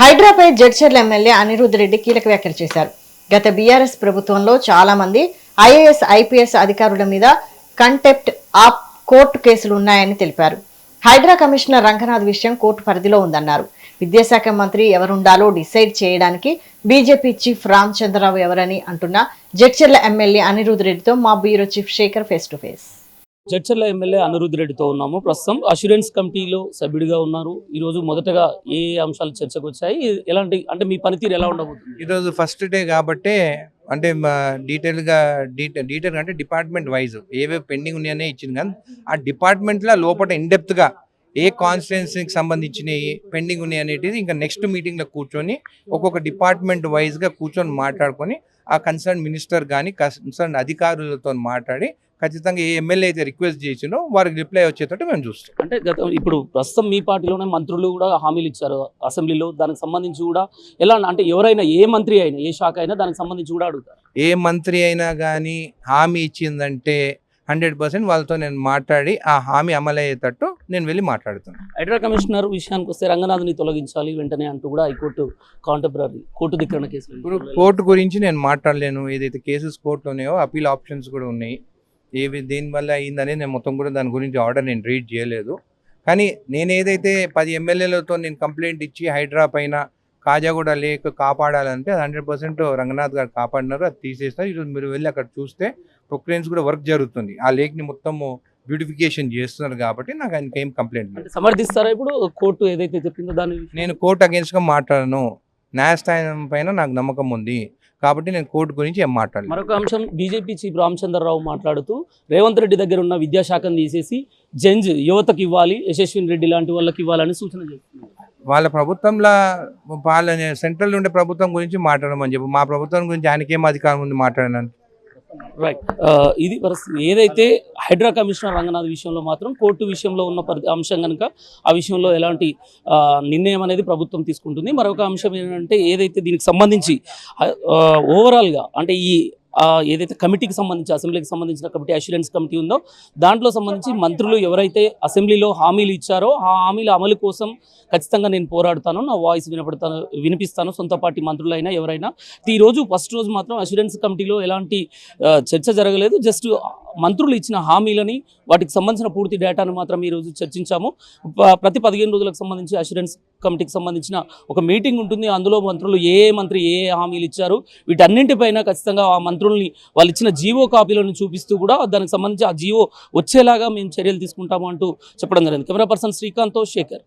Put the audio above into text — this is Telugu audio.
హైదరాబాద్ జడ్చర్ల ఎమ్మెల్యే అనిరుద్ రెడ్డి కీలక వ్యాఖ్యలు చేశారు. గత బీఆర్ఎస్ ప్రభుత్వంలో చాలా మంది ఐఏఎస్ ఐపీఎస్ అధికారుల మీద కంటెంప్ట్ ఆఫ్ కోర్టు కేసులు ఉన్నాయని తెలిపారు. హైడ్రా కమిషనర్ రంగనాథ్ విషయం కోర్టు పరిధిలో ఉందన్నారు. విద్యాశాఖ మంత్రి ఎవరుండాలో డిసైడ్ చేయడానికి బీజేపీ చీఫ్ రామచంద్రరావు ఎవరని అంటున్న జడ్చర్ల ఎమ్మెల్యే అనిరుద్ రెడ్డితో మా bureau chief Shekhar face to face. Jadcherla MLA Anirudh రెడ్డితో ఉన్నాము. ప్రస్తుతం అష్యూరెన్స్ కమిటీలో సభ్యుడిగా ఉన్నారు. ఈరోజు మొదటగా ఏ అంశాలు చర్చకు వచ్చాయి, ఎలాంటి అంటే మీ పనితీరు ఎలా ఉండబోతుంది? ఈరోజు ఫస్ట్ డే కాబట్టి అంటే డీటెయిల్ అంటే డిపార్ట్మెంట్ వైజ్ ఏవే పెండింగ్ ఉన్నాయనే ఇచ్చింది. కానీ ఆ డిపార్ట్మెంట్లో లోపల ఇన్డెప్త్గా ఏ కాన్స్టిట్యున్సీకి సంబంధించినవి పెండింగ్ ఉన్నాయి అనేది ఇంకా నెక్స్ట్ మీటింగ్లో కూర్చొని ఒక్కొక్క డిపార్ట్మెంట్ వైజ్గా కూర్చొని మాట్లాడుకొని ఆ కన్సర్న్ మినిస్టర్ కానీ కన్సర్న్ అధికారులతో మాట్లాడి ఖచ్చితంగా ఏ ఎమ్మెల్యే అయితే రిక్వెస్ట్ చేసినో వారికి రిప్లై వచ్చేటట్టు మేము చూస్తాం. అంటే ఇప్పుడు ప్రస్తుతం మీ పార్టీలోనే మంత్రులు కూడా హామీలు ఇచ్చారు అసెంబ్లీలో. దానికి సంబంధించి కూడా ఎలా అంటే ఎవరైనా ఏ మంత్రి అయినా ఏ శాఖ అయినా దానికి సంబంధించి కూడా అడుగుతారు. ఏ మంత్రి అయినా కానీ హామీ ఇచ్చిందంటే 100% వాళ్ళతో నేను మాట్లాడి ఆ హామీ అమలయ్యేటట్టు నేను వెళ్ళి మాట్లాడుతాను. హైడ్రా కమిషనర్ విషయానికి వస్తే రంగనాథ్ని తొలగించాలి వెంటనే అంటూ కూడా హైకోర్టు కాంటెంపరరీ కోర్టు ధిక్కరణ కేసులు. ఇప్పుడు కోర్టు గురించి నేను మాట్లాడలేను. ఏదైతే కేసెస్ కోర్టులో ఉన్నాయో అపీల్ ఆప్షన్స్ కూడా ఉన్నాయి. దీనివల్ల అయిందని నేను మొత్తం కూడా దాని గురించి ఆర్డర్ నేను రీడ్ చేయలేదు. కానీ నేను ఏదైతే 10 ఎమ్మెల్యేలతో నేను కంప్లైంట్ ఇచ్చి హైడ్రా పైన కాజాగూడ లేక్ కాపాడాలంటే అది 100% రంగనాథ్ గారు కాపాడినారు. అది తీసేస్తారు. ఈరోజు మీరు వెళ్ళి అక్కడ చూస్తే ప్రొక్లైన్స్ కూడా వర్క్ జరుగుతుంది. ఆ లేక్ని మొత్తము బ్యూటిఫికేషన్ చేస్తున్నారు కాబట్టి నాకు ఆయనకి ఏం కంప్లైంట్ లేదు. సమర్థిస్తారా ఇప్పుడు కోర్టు ఏదైతే చెప్పిందో దాని? నేను కోర్టు అగేన్స్ట్గా మాట్లాడను. న్యాయస్థానం పైన నాకు నమ్మకం ఉంది కాబట్టి నేను కోర్టు గురించి ఏం మాట్లాడలేదు. మరొక అంశం, బీజేపీ చీఫ్ రామచంద్రరావు మాట్లాడుతూ రేవంత్ రెడ్డి దగ్గర ఉన్న విద్యాశాఖను తీసేసి జెంజ్ యువతకి ఇవ్వాలి, యశస్విని రెడ్డి లాంటి వాళ్ళకి ఇవ్వాలని సూచన చేస్తున్నారు. వాళ్ళ ప్రభుత్వంలో సెంట్రల్ ఉండే ప్రభుత్వం గురించి మాట్లాడమని చెప్పి మా ప్రభుత్వం గురించి ఆయనకేం అధికారం ఉంది మాట్లాడడానికి? రైట్, ఇది పరిస్థితి. ఏదైతే హైడ్రా కమిషనర్ రంగనాథ్ విషయంలో మాత్రం కోర్టు విషయంలో ఉన్న అంశం కనుక ఆ విషయంలో ఎలాంటి నిర్ణయం అనేది ప్రభుత్వం తీసుకుంటుంది. మరొక అంశం ఏంటంటే ఏదైతే దీనికి సంబంధించి ఓవరాల్గా అంటే ఈ ఏదైతే కమిటీకి సంబంధించి అసెంబ్లీకి సంబంధించిన కమిటీ అష్యూరెన్స్ కమిటీ ఉందో దాంట్లో సంబంధించి మంత్రులు ఎవరైతే అసెంబ్లీలో హామీలు ఇచ్చారో ఆ హామీల అమలు కోసం ఖచ్చితంగా నేను పోరాడతాను, నా వాయిస్ వినిపిస్తాను, సొంత పార్టీ మంత్రులైనా ఎవరైనా. ఈరోజు ఫస్ట్ రోజు మాత్రం అష్యూరెన్స్ కమిటీలో ఎలాంటి చర్చ జరగలేదు. జస్ట్ మంత్రులు ఇచ్చిన హామీలని వాటికి సంబంధించిన పూర్తి డేటాను మాత్రం ఈరోజు చర్చించాము. ప్రతి 15 రోజులకు సంబంధించి అష్యూరెన్స్ కమిటీకి సంబంధించిన ఒక మీటింగ్ ఉంటుంది. అందులో మంత్రులు ఏ మంత్రి ఏ హామీలు ఇచ్చారు వీటన్నింటిపైన ఖచ్చితంగా ఆ మంత్రుల్ని వాళ్ళు ఇచ్చిన జీవో కాపీలను చూపిస్తూ కూడా దానికి సంబంధించి ఆ జీవో వచ్చేలాగా మేము చర్యలు తీసుకుంటాము అంటూ చెప్పడం జరిగింది. కెమెరా పర్సన్ శ్రీకాంత్తో శేఖర్.